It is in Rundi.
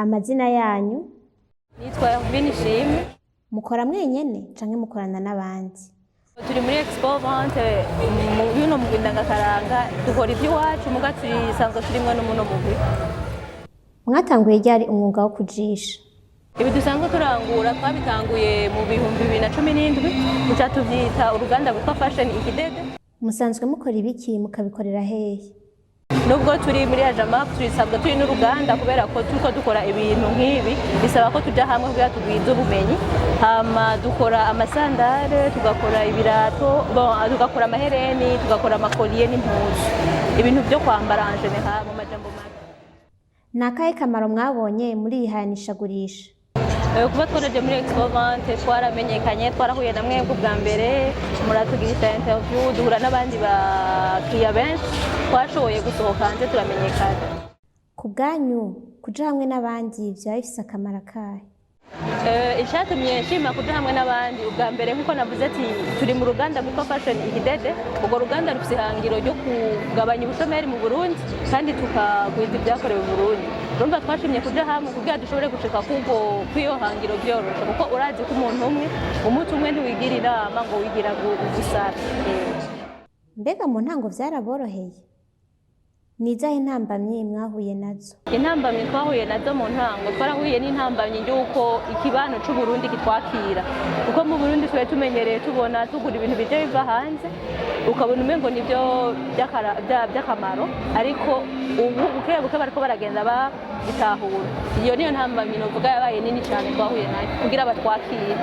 Amazina yanyu? Nitwa Hervine Ishimwe. Mukora mwenyene canke mukorana n'abandi? Turi muri expo vente mu gurinda dukora iby'iwacu muga turisanzwe turimwe n'umuno mugwi. Mwatanguye ryari umwuga wo kujisha? Ibi dusanzwe turangura twabitanguye mu 2017 tuca tuvyita uruganda rwitwa Fashion Ikidede. Musanzwe mukora ibiki mukabikorera hehe? Nubwo turi muri ajama turisabwa turi n'uruganda kubera ko turiko dukora ibintu nk'ibi bisaba ko tuja hamwe kugira tugwize ubumenyi, hama dukora amasandare, tugakora ibirato, tugakora amahereni, tugakora amakoliye n'impuzu, ibintu byo kwambara en general mu majambo make. Nakahe kamaro mwabonye muri Iri Hayanisha gurisha? Kuba twaraje muri expo vente twaramenyekanye, twarahuye na mwebwe bwa mbere, muratugirisha interview, duhura n'abandi bakiriya benshi, twashoboye gusohoka hanze turamenyekana. Ku bwanyu kuja hamwe n'abandi vyaba bifise akamaro kahe? Ishatumye nshima kuja hamwe n'abandi ubwa mbere nkuko navuze ati turi mu ruganda rwitwa Fashion Ikidede. Urwo ruganda rufise ihangiro ryo kugabanya ubushomeri mu Burundi kandi tukagwiza ibyakorewe mu Burundi. Urumva twashimye kuja hamwe kugira dushobore gushika kw'iyo hangiro byoroshe, kuko urazi ko umuntu umwe ntiwigira inama ngo wigira gusara. Mbega mu ntango vyaraboroheye? Nizahe intambamyi mwahuye nazo? Intambamyi twahuye nazo mu ntango, twarahuye n'intambamyi y'uko ikibano c'u Burundi kitwakira, kuko mu Burundi twe tumenyereye tubona tugura ibintu bije biva hanze, ukabona umengo nivyo by'akamaro, ariko ubu buke bariko baragenda babitahura. Iyo niyo ntambamyi novuga yabaye nini cyane twahuye nayo kugira batwakire.